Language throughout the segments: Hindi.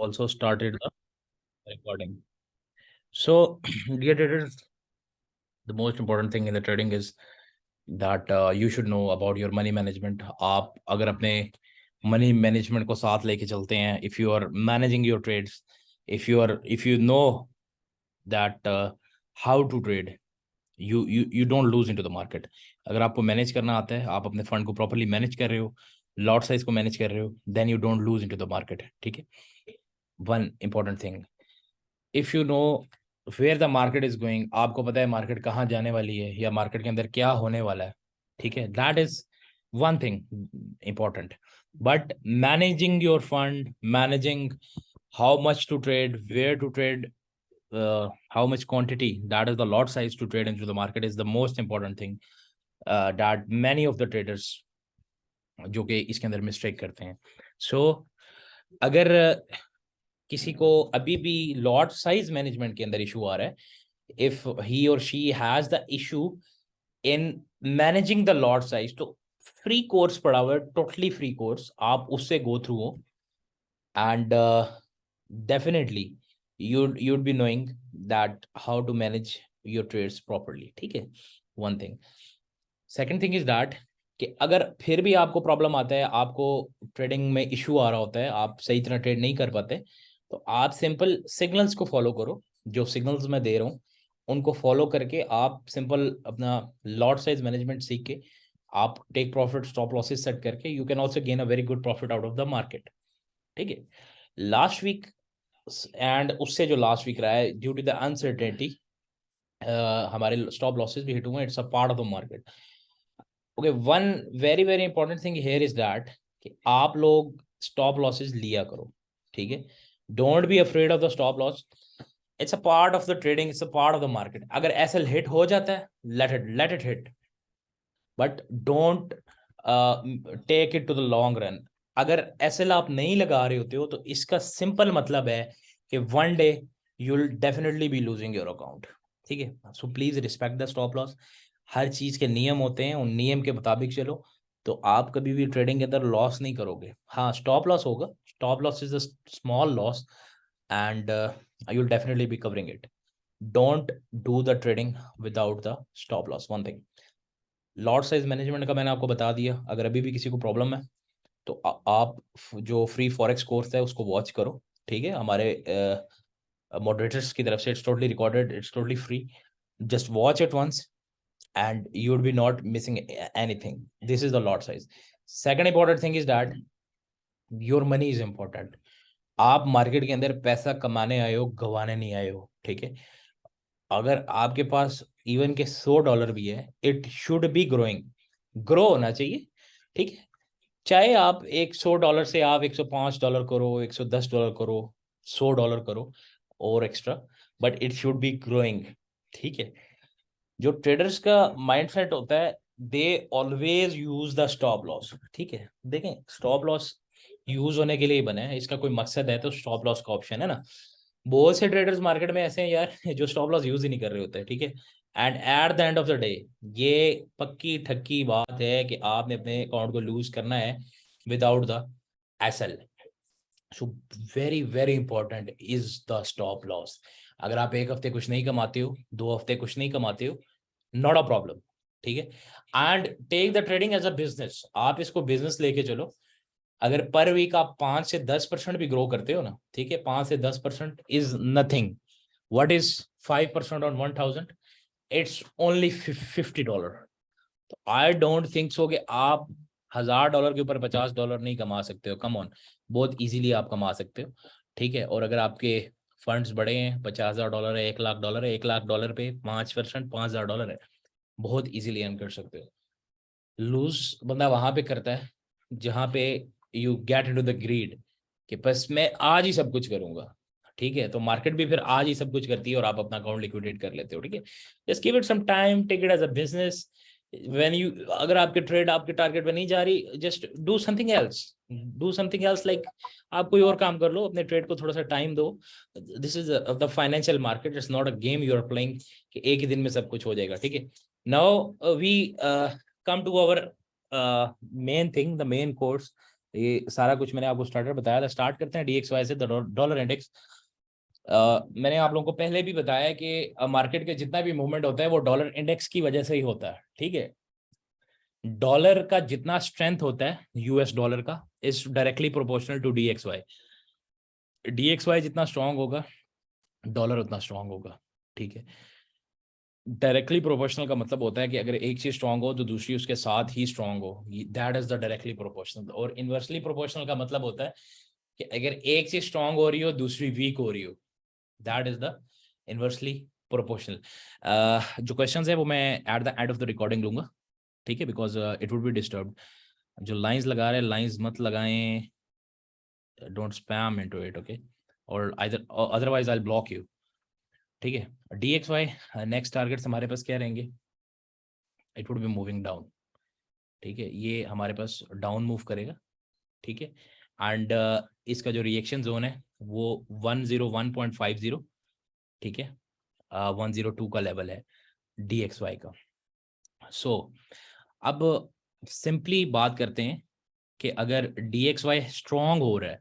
also started the recording. So, dear traders, the most important thing in the trading is that you should know about your money management. आप अगर अपने money management को साथ लेके चलते हैं, if you are managing your trades, if you know that how to trade, you don't lose into the market. अगर आपको मैनेज करना आता है, आप अपने फंड को प्रॉपर्ली मैनेज कर रहे हो, लॉट साइज को मैनेज कर रहे हो, then you don't lose into the market. ठीक है. One important thing, if you know where the market is going, आपको पता है मार्केट कहाँ जाने वाली है या मार्केट के अंदर क्या होने वाला है. ठीक है. That is one thing important. But managing your fund, managing how much to trade, where to trade, how much quantity, that is the lot size to trade into the market, is the most important thing that many of the traders जो कि इसके अंदर मिस्टेक करते हैं. सो अगर किसी को अभी भी लॉट साइज मैनेजमेंट के अंदर इशू आ रहा है, इफ ही और she has the issue in managing the lot size, तो फ्री कोर्स पड़ा हुआ है, टोटली फ्री कोर्स, आप उससे गो थ्रू हो and definitely you'd be knowing that how to manage your trades properly. ठीक है. one thing. second thing is that कि अगर फिर भी आपको प्रॉब्लम आता है, आपको ट्रेडिंग में इशू आ रहा होता है, आप सही तरह ट्रेड नहीं कर पाते, तो आप सिंपल सिग्नल्स को फॉलो करो. जो सिग्नल्स मैं दे रहा हूँ उनको फॉलो करके आप सिंपल अपना लॉट साइज मैनेजमेंट सीख के आप take profit, stop losses set करके you can also gain a very good profit out of the market. ठीक है. लास्ट वीक एंड उससे जो लास्ट वीक रहा है, ड्यू टू द अनसर्टेनिटी हमारे स्टॉप लॉसेस भी हिट हुए. It's a part of the market. Okay. One very very important thing here is that कि आप लोग स्टॉप लॉसेस लिया करो. ठीक है. Don't be afraid of the stop loss. It's a part of the trading, it's a part of the market. अगर एसएल हिट हो जाता है, let it hit, but don't take it to the long run. अगर एसएल आप नहीं लगा रहे होते हो तो इसका सिंपल मतलब है कि one day you will definitely be losing your account. ठीक है. So please respect the stop loss. हर चीज के नियम होते हैं, उन नियम के मुताबिक चलो, तो आप कभी भी ट्रेडिंग के अंदर लॉस नहीं करोगे. हाँ, स्टॉप लॉस होगा. Stop loss is a small loss and you will definitely be covering it. Don't do the trading without the stop loss. One thing. Lot size management का मैंने आपको बता दिया. अगर अभी भी किसी को प्रॉब्लम है तो आप जो फ्री फॉरेक्स कोर्स है उसको वॉच करो. ठीक है. हमारे मॉडरेटर्स की तरफ से, it's totally recorded, it's totally free. Just watch it once and you would be not missing anything. This is the lot size. Second important thing is that your money is important. आप मार्केट के अंदर पैसा कमाने आए हो, गवाने नहीं आए हो. ठीक है. अगर आपके पास इवन के $100 भी है, it should be growing. Grow होना चाहिए. ठीक है. चाहे आप एक $100 से आप $105 करो, $110 करो, $100 करो और extra, but it should be growing. ठीक है. जो ट्रेडर्स का माइंडसेट होता है, they always use the stop loss. ठीक है. देखें, स्टॉप लॉस यूज होने के लिए ही बने हैं. इसका कोई मकसद है तो स्टॉप लॉस का ऑप्शन है ना. बहुत से ट्रेडर्स मार्केट में ऐसे हैं यार जो स्टॉप लॉस यूज ही नहीं कर रहे होते. ठीक है. And eight the end of the day ये पक्की ठक्की बात है कि आपने अपने अकाउंट को लूज करना है without the SL. So very very important is the stop loss. अगर आप एक हफ्ते कुछ नहीं कमाते हो, 2 हफ्ते कुछ नहीं कमाते हो, नॉट अ प्रॉब्लम. ठीक है. And take the trading as a business. आप इसको बिजनेस लेके चलो. अगर पर वीक आप 5 से 10% भी ग्रो करते हो ना, ठीक है, 5 से 10% is nothing. What is 5% on 1000? It's only $50. तो आई डोंट थिंक सो कि आप $1000 के ऊपर $50 नहीं कमा सकते हो. कम ऑन, बहुत इजीली आप कमा सकते हो. ठीक है. और अगर आपके फंड्स बड़े हैं, $50,000 है, $1,00,000 है, $1,00,000 पे 5%, $5,000 है, बहुत इजीली अर्न कर सकते हो. लूज बंदा वहां पे करता है जहां पे you get into the greed कि बस मैं आज ही सब कुछ करूंगा. ठीक है. तो मार्केट भी फिर आज ही सब कुछ करती है और आप अपना अकाउंट लिक्विडेट कर लेते हो. ठीक है. Just give it some time, take it as a business. When you, अगर आपके ट्रेड आपके टारगेट पे नहीं जा रही, just do something else. Do something else, like आप कोई और काम कर लो, अपने ट्रेड को थोड़ा सा टाइम दो. This is the financial market. It's not a game you are playing कि एक ही दिन में सब कुछ हो जाएगा. ठीक है. Now we come to our main thing, the main course. ये सारा कुछ मैंने आपको स्टार्टर बताया था। स्टार्ट करते हैं DXY से, डॉलर इंडेक्स। मैंने आप लोगों को पहले भी बताया कि मार्केट के जितना भी मूवमेंट होता है वो डॉलर इंडेक्स की वजह से ही होता है, ठीक है। डॉलर का जितना स्ट्रेंथ होता है US डॉलर का is directly proportional to DXY। DXY जितना स्ट्रांग होगा डॉलर उतना स्ट्रांग होगा, ठीक है। डायरेक्टली प्रोपोर्शनल का मतलब होता है कि अगर एक चीज स्ट्रांग हो तो दूसरी उसके साथ ही स्ट्रांग हो, that is the directly proportional. और इनवर्सली प्रोपोर्शनल का मतलब होता है कि अगर एक चीज स्ट्रांग हो रही हो दूसरी वीक हो रही हो, that is the inversely proportional. जो क्वेश्चंस है वो मैं at the end of the recording लूंगा, ठीक है, because it would be disturb. जो लाइंस लगा रहे हैं लाइंस मत लगाएं, don't spam into it, okay, और otherwise I will block you, ठीक है। DXY नेक्स्ट टारगेट्स हमारे पास क्या रहेंगे? It would be moving down, ठीक है, ये हमारे पास डाउन मूव करेगा, ठीक है। एंड इसका जो रिएक्शन जोन है वो 101.50, ठीक है, 102 का लेवल है DXY का। सो अब सिंपली बात करते हैं कि अगर DXY स्ट्रॉन्ग हो रहा है,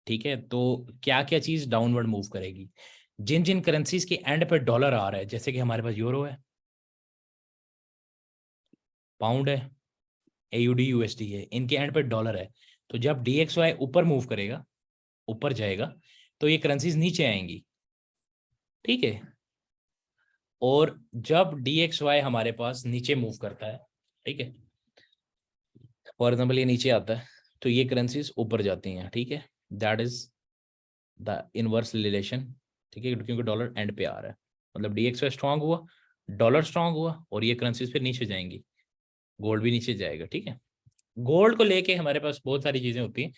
ठीक है, तो क्या क्या चीज डाउनवर्ड मूव करेगी? जिन जिन करेंसीज के एंड पे डॉलर आ रहा है, जैसे कि हमारे पास यूरो है, पाउंड है, AUD USD है, इनके एंड पे डॉलर है, तो जब DXY ऊपर मूव करेगा, ऊपर जाएगा, तो ये करेंसीज नीचे आएंगी, ठीक है। और जब DXY हमारे पास नीचे मूव करता है, ठीक है, फॉर एग्जाम्पल ये नीचे आता है, तो ये करेंसीज ऊपर जाती हैं, ठीक है। That is the inverse relation, ठीक है, क्योंकि डॉलर एंड पे आ रहा है, मतलब DXY स्ट्रांग हुआ, डॉलर स्ट्रांग हुआ, और ये करेंसीज फिर नीचे जाएंगी, गोल्ड भी नीचे जाएगा, ठीक है। गोल्ड को लेके हमारे पास बहुत सारी चीजें होती हैं।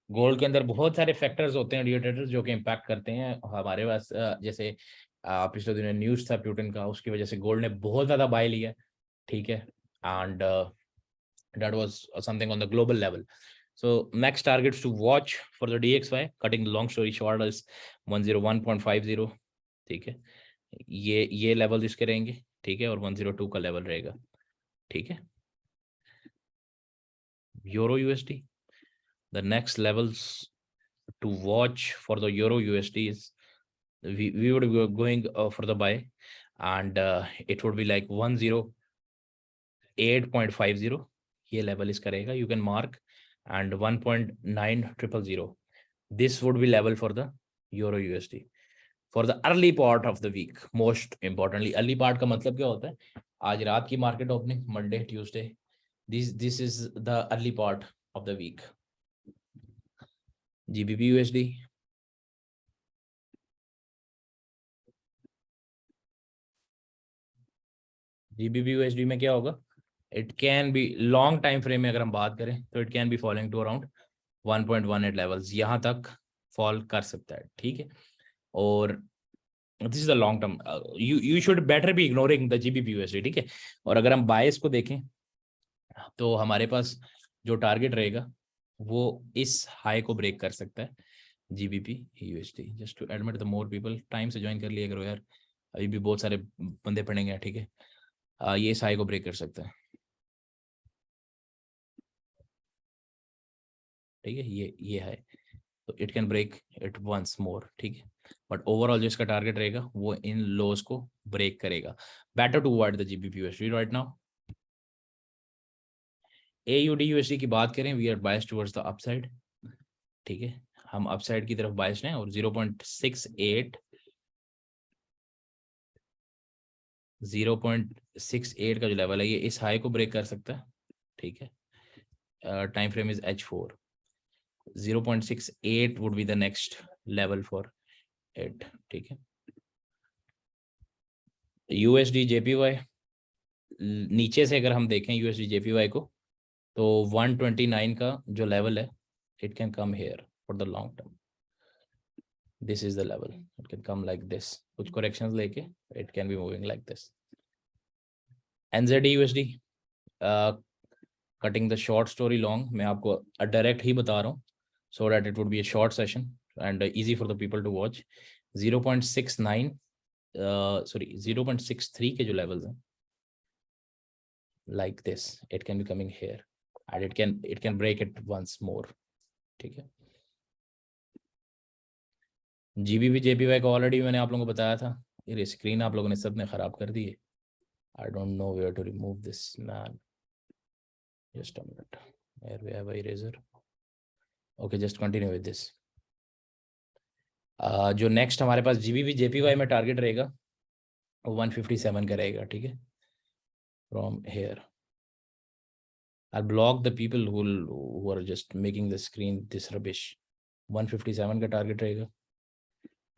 गोल्ड के अंदर बहुत सारे फैक्टर्स होते हैं डियोटेटर्स जो कि इम्पैक्ट करते हैं हमारे पास। जैसे पिछले दिनों न्यूज था प्यूटन का, उसकी वजह से गोल्ड ने बहुत ज्यादा बाय लिया, ठीक है। And that was something on the global level. So next targets to watch for the DXY, cutting the long story short, is 101.50, ठीक है, ये लेवल इसके रहेंगे, ठीक है, और 102 का लेवल रहेगा, ठीक है। Euro USD, the next levels to watch for the Euro USD is we would be going for the buy, and it would be like 108.50, ये लेवल इसका रहेगा, you can mark, and 1.9000, this would be level for the Euro USD for the early part of the week. Most importantly, early part का मतलब क्या होता है? आज रात की market opening, Monday Tuesday, this is the early part of the week. GBP USD, GBP USD में क्या होगा? It can be long time frame में अगर हम बात करें तो it can be following to around 1.18 levels, यहाँ तक फॉल कर सकता है, ठीक है। और this is the long term, you should better be ignoring the GBP USD, ठीक है। और अगर हम बायस को देखें तो हमारे पास जो टारगेट रहेगा वो इस हाई को ब्रेक कर सकता है, GBP USD। Just to admit the more people, time से ज्वाइन कर लिया करो यार, अभी भी बहुत सारे बंदे पड़ेंगे, ठीक है। ये इस हाई को ब्रेक कर सकता है, ठीक है, ये है, तो it can break it once more, ठीक है। बट ओवरऑल जो इसका टारगेट रहेगा वो इन लोज को ब्रेक करेगा। Better to avoid the GBP USD right now. AUD USD की बात करें, we are biased towards the upside, ठीक है, हम अपसाइड की तरफ बायस्ड हैं, और 0.68 का जो लेवल है ये इस हाई को ब्रेक कर सकता है, ठीक है। Time frame is H4, 0.68 would be the next level for it, ठीक है। USD JPY, नीचे से अगर हम देखें USD JPY को, तो 129 का जो लेवल है, it can come here for the long term, this is the level, it can come like this, कुछ करेक्शंस लेके it can be moving like this. NZD USD, cutting the short story long, मैं आपको डायरेक्ट ही बता रहा हूँ so that it would be a short session and easy for the people to watch. 0.69 sorry 0.63 के जो levels हैं like this, it can be coming here and it can break it once more, ठीक है। GBP JPY को ऑलरेडी मैंने आप लोगों को बताया था। ये स्क्रीन आप लोगों ने सब ने खराब कर दी है। I don't know where to remove this, man. Just a minute. Where we have a eraser. Okay, just continue with this. जो नेक्स्ट हमारे पास GBP JPY में टारगेट रहेगा वो 157 का रहेगा, ठीक है। From here, I'll block the people who are just making the screen this rubbish. 157 का टारगेट रहेगा,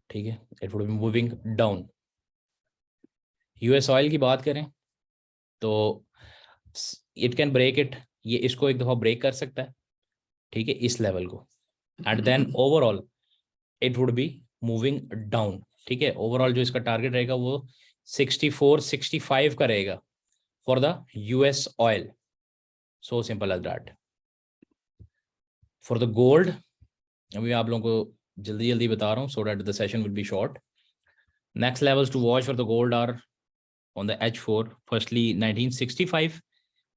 ठीक है। It would be moving down. US oil की बात करें तो इट कैन ब्रेक इट, ये इसको एक दफा ब्रेक कर सकता है, ठीक है, इस लेवल को। And then overall it would be moving down, ठीक है। ओवरऑल जो इसका टारगेट रहेगा वो 64-65 का रहेगा for the US oil. So simple as that. For the gold अभी आप लोगों को जल्दी जल्दी बता रहा हूँ so that the session will be short. Next levels to watch for the gold are on the H4 firstly 1965,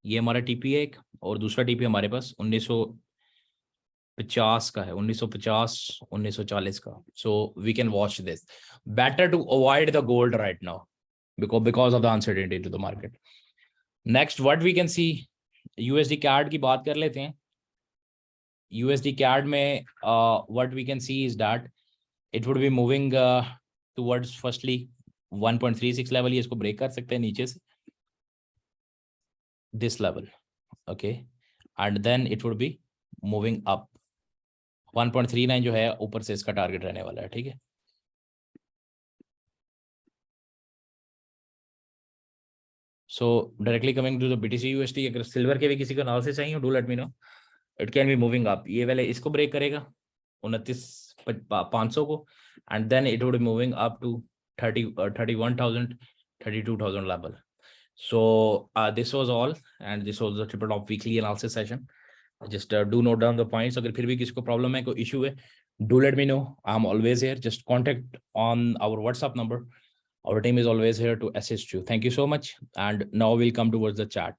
ये हमारा टीपी है एक, और दूसरा टीपी हमारे पास 1950 का है, 1950 1940 का। So we can watch this. Better to avoid the gold right now because of the uncertainty to the market. Next what we can see, USD CAD की बात कर लेते हैं। USD CAD में what we can see is that it would be moving towards firstly 1.36 level, ये इसको ब्रेक कर सकते हैं नीचे से, this level, okay, and then it would be moving up 1.39 जो है ऊपर से इसका टारगेट रहने वाला है, ठीक है। So directly coming to the BTC USD, अगर सिल्वर के भी किसी को एनालिसिस चाहिए do let me know, it can be moving up. ये वाले इसको ब्रेक करेगा 29,500 को, and then it would be moving up to 31,000 32,000 level. So this was all, and this was the Triple Top weekly analysis session. Just do note down the points. अगर फिर भी किसी को प्रॉब्लम है, कोई इशू है, do let me know. I'm always here. Just contact on our WhatsApp number. Our team is always here to assist you. Thank you so much. And now we'll come towards the chat.